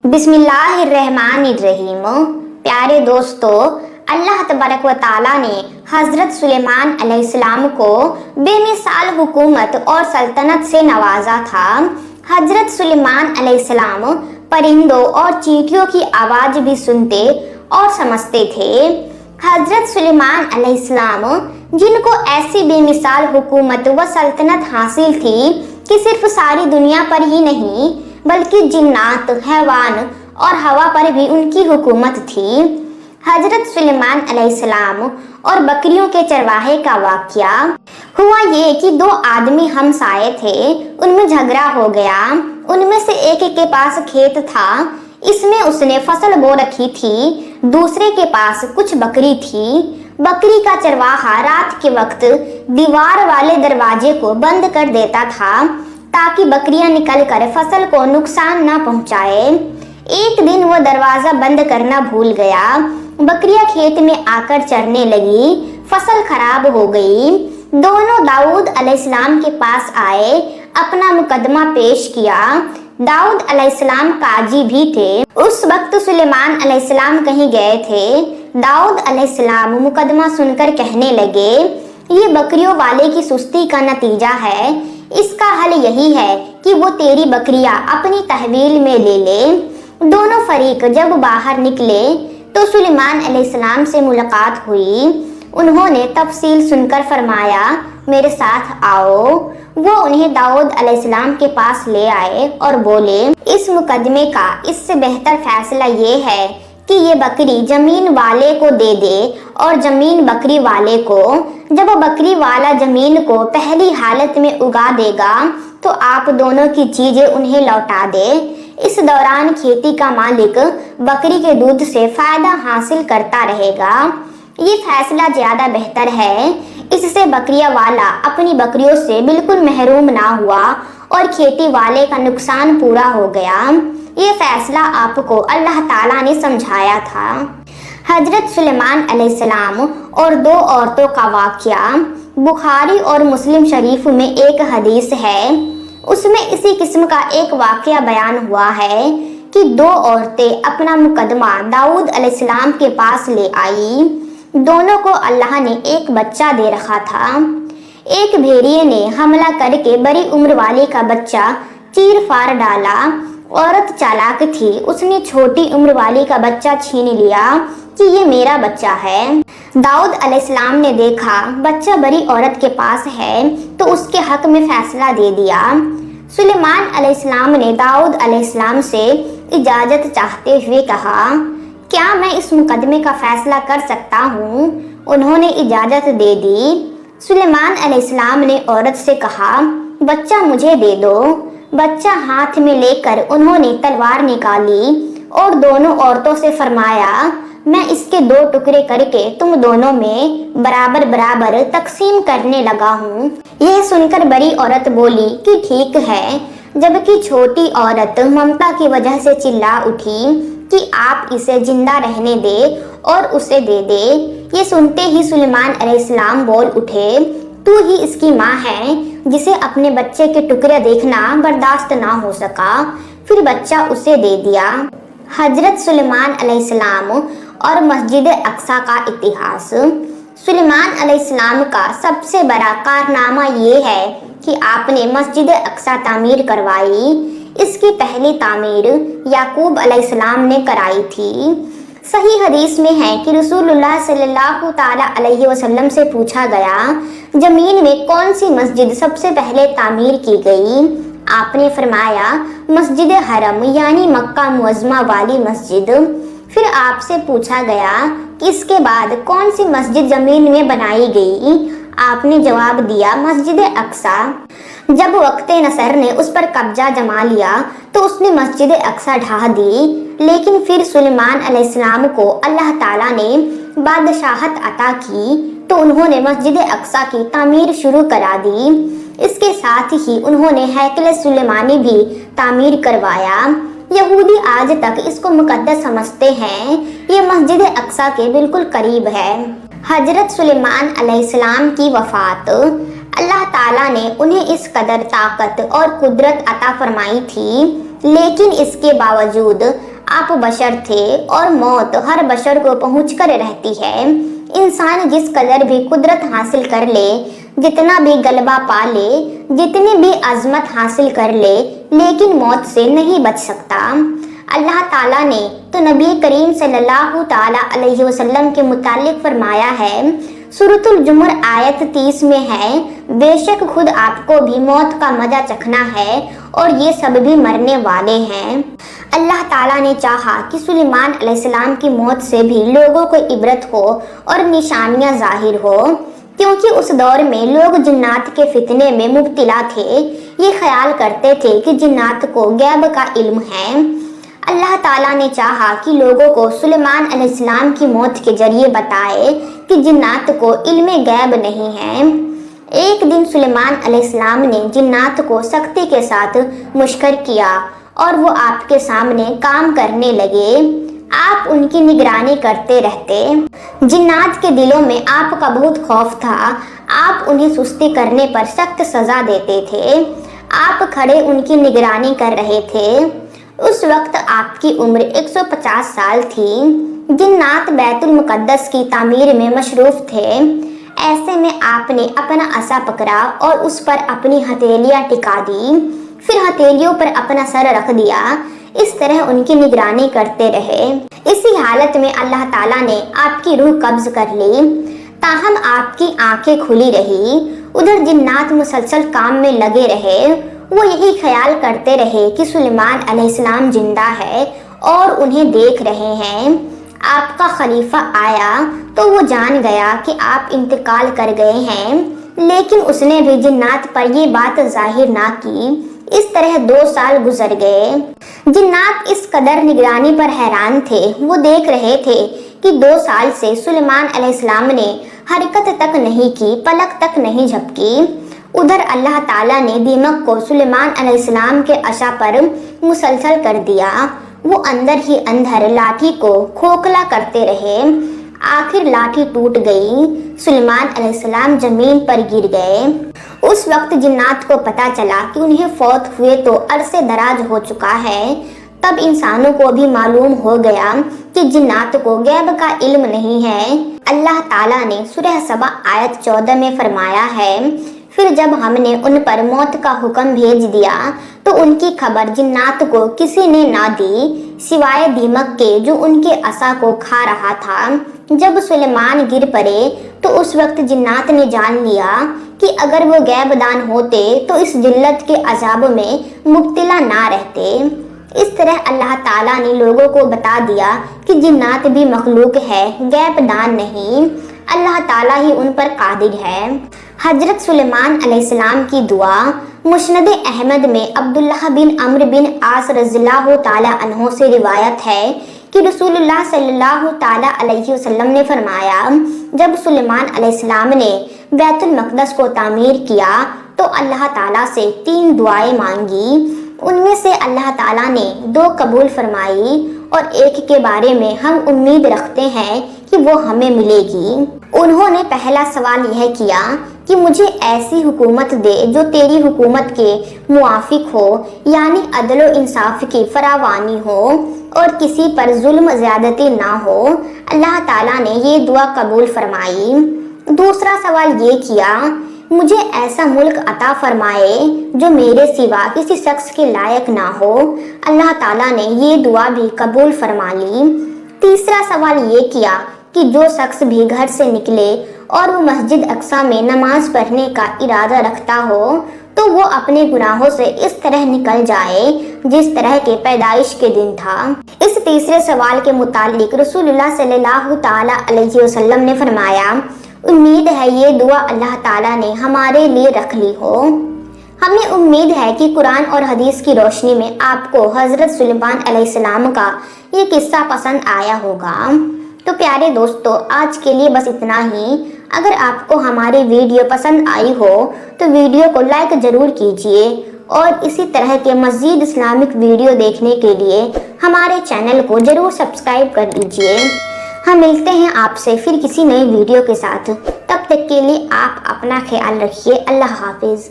बिस्मिल्लाहिर्रहमानिर्रहीम। प्यारे दोस्तों, अल्लाह तबारक व ताला ने हज़रत सुलेमान अलैहिस्सलाम को बेमिसाल हुकूमत और सल्तनत से नवाजा था। हज़रत सुलेमान अलैहिस्सलाम परिंदों और चींटियों की आवाज़ भी सुनते और समझते थे। हज़रत सुलेमान अलैहिस्सलाम, जिनको ऐसी बेमिसाल हुकूमत व सल्तनत हासिल थी कि सिर्फ सारी दुनिया पर ही नहीं बल्कि जिन्नात, हैवान और हवा पर भी उनकी हुकूमत थी। हजरत सुलेमान अलैहिस्सलाम और बकरियों के चरवाहे का वाकया हुआ ये कि दो आदमी हमसाये थे, उनमें झगड़ा हो गया। उनमें से एक के पास खेत था, इसमें उसने फसल बो रखी थी। दूसरे के पास कुछ बकरी थी। बकरी का चरवाहा रात के वक्त दीवार वाले दरवाजे को बंद कर देता था ताकि बकरियां निकलकर फसल को नुकसान न पहुंचाए। एक दिन वो दरवाजा बंद करना भूल गया। बकरियां खेत में आकर चरने लगी, फसल खराब हो गई। दोनों दाऊद अलैहिस्सलाम के पास आए, अपना मुकदमा पेश किया। दाऊद अलैहिस्सलाम काजी भी थे। उस वक्त सुलेमान अलैहिस्सलाम कहीं गए थे। दाऊद अलैहिस्सलाम मुकदमा सुनकर कहने लगे, ये बकरियों वाले की सुस्ती का नतीजा है। इसका हल यही है कि वो तेरी बकरियां अपनी तहवील में ले ले। दोनों फरीक जब बाहर निकले तो सुलेमान अलैहिस्सलाम से मुलाकात हुई। उन्होंने तफसील सुनकर फरमाया, मेरे साथ आओ। वो उन्हें दाऊद अलैहिस्सलाम के पास ले आए और बोले, इस मुकदमे का इससे बेहतर फैसला ये है कि ये बकरी जमीन वाले को दे दे और जमीन बकरी वाले को। जब बकरी वाला जमीन को पहली हालत में उगा देगा तो आप दोनों की चीजें उन्हें लौटा दे। इस दौरान खेती का मालिक बकरी के दूध से फायदा हासिल करता रहेगा। ये फैसला ज्यादा बेहतर है। इससे बकरिया वाला अपनी बकरियों से बिल्कुल महरूम ना हुआ और खेती वाले का नुकसान पूरा हो गया। ये फैसला आपको अल्लाह ताला ने समझाया था। हजरत सुलेमान अलैहिस्सलाम और दो औरतों का वाकया बुखारी और मुस्लिम शरीफ में एक हदीस है। उसमें इसी किस्म का एक वाकया बयान हुआ है कि दो औरतें अपना मुकदमा दाऊद अलैहिस्सलाम के पास ले आई। दोनों को अल्लाह ने एक बच्चा दे रखा था। एक भेड़िए ने हमला करके बड़ी उम्र वाले का बच्चा चीर फाड़ डाला। औरत चालाक थी, उसने छोटी उम्र वाली का बच्चा छीन लिया कि ये मेरा बच्चा है। दाऊद अलैहिस्सलाम ने देखा बच्चा बड़ी औरत के पास है तो उसके हक में फैसला दे दिया। सुलेमान अलैहिस्सलाम ने दाऊद अलैहिस्सलाम से इजाज़त चाहते हुए कहा, क्या मैं इस मुकदमे का फैसला कर सकता हूँ? उन्होंने इजाज़त दे दी। सुलेमान अलैहिस्सलाम ने औरत से कहा, बच्चा मुझे दे दो। बच्चा हाथ में लेकर उन्होंने तलवार निकाली और दोनों औरतों से फरमाया, मैं इसके दो टुकड़े करके तुम दोनों में बराबर बराबर तकसीम करने लगा हूँ। यह सुनकर बड़ी औरत बोली कि ठीक है, जबकि छोटी औरत ममता की वजह से चिल्ला उठी कि आप इसे जिंदा रहने दे और उसे दे दे। ये सुनते ही सुलेमान अलैहिस्सलाम बोल उठे, तू ही इसकी माँ है जिसे अपने बच्चे के टुकड़े देखना बर्दाश्त ना हो सका। फिर बच्चा उसे दे दिया। हजरत सुलेमान अलैहिस्सलाम और मस्जिद अक्सा का इतिहास। सुलेमान अलैहिस्सलाम का सबसे बड़ा कारनामा ये है कि आपने मस्जिद अक्सा तामीर करवाई। इसकी पहली तामीर याकूब अलैहिस्सलाम ने कराई थी। सही हदीस में है कि रसूलुल्लाह सल्लल्लाहु ताला अलैहि वसल्लम से पूछा गया, जमीन में कौन सी मस्जिद सबसे पहले तामीर की गई? आपने फरमाया, मस्जिद हरम यानी मक्का मुअज्जमा वाली मस्जिद। फिर आपसे पूछा गया कि इसके बाद कौन सी मस्जिद जमीन में बनाई गई? आपने जवाब दिया, मस्जिद अक्सा। जब वक्त नसर ने उस पर कब्जा जमा लिया तो उसने मस्जिद अक्सा ढा दी। लेकिन फिर सुलेमान अलैहिस्सलाम को अल्लाह ताला ने बादशाहत अता की तो उन्होंने मस्जिद अक्सा की तामीर शुरू करा दी। इसके साथ ही उन्होंने हैकल सुलेमानी भी तामीर करवाया। यहूदी आज तक इसको मुकद्दस समझते हैं। ये मस्जिद अक्सा के बिल्कुल करीब है। हजरत सुलेमान अलैहिस्सलाम की वफात। अल्लाह ताला ने उन्हें इस कदर ताकत और कुदरत अता फरमाई थी, लेकिन इसके बावजूद آپ بشر تھے اور موت ہر بشر کو پہنچ کر رہتی ہے۔ انسان جس قدر بھی قدرت حاصل کر لے، جتنا بھی غلبہ پا لے، جتنی بھی عظمت حاصل کر لے، لیکن موت سے نہیں بچ سکتا۔ اللہ تعالیٰ نے تو نبی کریم صلی اللہ تعالیٰ علیہ وسلم کے متعلق فرمایا ہے، سورۃ الجمر آیت 30 میں ہے، بے شک خود آپ کو بھی موت کا مزہ چکھنا ہے اور یہ سب بھی مرنے والے ہیں۔ اللہ تعالیٰ نے چاہا کہ سلیمان علیہ السلام کی موت سے بھی لوگوں کو عبرت ہو اور نشانیاں ظاہر ہو، کیونکہ اس دور میں لوگ جنات کے فتنے میں مبتلا تھے۔ یہ خیال کرتے تھے کہ جنات کو غیب کا علم ہے۔ اللہ تعالیٰ نے چاہا کہ لوگوں کو سلیمان علیہ السلام کی موت کے ذریعے بتائے کہ جنات کو علم غیب نہیں ہے۔ ایک دن سلیمان علیہ السلام نے جنات کو سختی کے ساتھ مشکر کیا اور وہ آپ کے سامنے کام کرنے لگے۔ آپ ان کی نگرانی کرتے رہتے۔ جنات کے دلوں میں آپ کا بہت خوف تھا۔ آپ انہیں سستی کرنے پر سخت سزا دیتے تھے۔ آپ کھڑے ان کی نگرانی کر رہے تھے۔ اس وقت آپ کی عمر 150 سال تھی۔ جنات بیت المقدس کی تعمیر میں مصروف تھے۔ ایسے میں آپ نے اپنا عصا پکڑا اور اس پر اپنی ہتھیلیاں ٹکا دی، پھر ہتھیلیوں پر اپنا سر رکھ دیا۔ اس طرح ان کی نگرانی کرتے رہے۔ اسی حالت میں اللہ تعالیٰ نے آپ کی روح قبض کر لی، تاہم آپ کی آنکھیں کھلی رہی۔ ادھر جنات مسلسل کام میں لگے رہے۔ وہ یہی خیال کرتے رہے کہ سلیمان علیہ السلام زندہ ہے اور انہیں دیکھ رہے ہیں۔ آپ کا خلیفہ آیا تو وہ جان گیا کہ آپ انتقال کر گئے ہیں، لیکن اس نے بھی جنات پر یہ بات ظاہر نہ کی۔ اس طرح 2 سال گزر گئے۔ جنات اس قدر نگرانی پر حیران تھے۔ وہ دیکھ رہے تھے کہ 2 سال سے سلیمان علیہ السلام نے حرکت تک نہیں کی، پلک تک نہیں جھپکی۔ ادھر اللہ تعالیٰ نے دیمک کو سلیمان علیہ السلام کے عصا پر مسلسل کر دیا۔ وہ اندر ہی اندر لاٹھی کو کھوکھلا کرتے رہے۔ آخر لاٹھی ٹوٹ گئی۔ سلیمان علیہ السلام زمین پر گر گئے۔ اس وقت جنات کو پتہ چلا کہ انہیں فوت ہوئے تو عرصے دراز ہو چکا ہے۔ تب انسانوں کو بھی معلوم ہو گیا کہ جنات کو غیب کا علم نہیں ہے۔ اللہ تعالیٰ نے سورہ سبا آیت 14 میں فرمایا ہے، پھر جب ہم نے ان پر موت کا حکم بھیج دیا تو ان کی خبر جنات کو کسی نے نہ دی سوائے دیمک کے جو ان کے عصا کو کھا رہا تھا۔ جب سلیمان گر پڑے تو اس وقت جنات نے جان لیا کہ اگر وہ غیب دان ہوتے تو اس ذلت کے عذاب میں مبتلا نہ رہتے۔ اس طرح اللہ تعالیٰ نے لوگوں کو بتا دیا کہ جنات بھی مخلوق ہے، غیب دان نہیں۔ اللہ تعالیٰ ہی ان پر قادر ہے۔ حضرت سلیمان علیہ السلام کی دعا۔ مسند احمد میں عبداللہ بن عمرو بن عاص رضی اللہ تعالیٰ عنہ سے روایت ہے کہ رسول اللہ صلی اللہ تعالیٰ علیہ وسلم نے فرمایا، جب سلیمان علیہ السلام نے بیت المقدس کو تعمیر کیا تو اللہ تعالیٰ سے 3 دعائیں مانگی۔ ان میں سے اللہ تعالیٰ نے 2 قبول فرمائی اور ایک کے بارے میں ہم امید رکھتے ہیں کہ وہ ہمیں ملے گی۔ انہوں نے پہلا سوال یہ کیا کہ مجھے ایسی حکومت دے جو تیری حکومت کے موافق ہو، یعنی عدل و انصاف کی فراوانی ہو اور کسی پر ظلم زیادتی نہ ہو۔ اللہ تعالیٰ نے یہ دعا قبول فرمائی۔ دوسرا سوال یہ کیا، مجھے ایسا ملک عطا فرمائے جو میرے سوا کسی شخص کے لائق نہ ہو۔ اللہ تعالیٰ نے یہ دعا بھی قبول فرما لی۔ تیسرا سوال یہ کیا کہ جو شخص بھی گھر سے نکلے اور وہ مسجد اقصی میں نماز پڑھنے کا ارادہ رکھتا ہو تو وہ اپنے گناہوں سے اس طرح نکل جائے جس طرح کے پیدائش کے دن تھا۔ اس تیسرے سوال کے متعلق رسول اللہ صلی اللہ تعالیٰ علیہ وسلم نے فرمایا، امید ہے یہ دعا اللہ تعالیٰ نے ہمارے لیے رکھ لی ہو۔ ہمیں امید ہے کہ قرآن اور حدیث کی روشنی میں آپ کو حضرت سلیمان علیہ السلام کا یہ قصہ پسند آیا ہوگا۔ تو پیارے دوستو، آج کے لیے بس اتنا ہی۔ اگر آپ کو ہماری ویڈیو پسند آئی ہو تو ویڈیو کو لائک ضرور کیجیے اور اسی طرح کے مزید اسلامک ویڈیو دیکھنے کے لیے ہمارے چینل کو ضرور سبسکرائب کر لیجیے۔ ہم ملتے ہیں آپ سے پھر کسی نئی ویڈیو کے ساتھ۔ تب تک کے لیے آپ اپنا خیال رکھیے۔ اللہ حافظ۔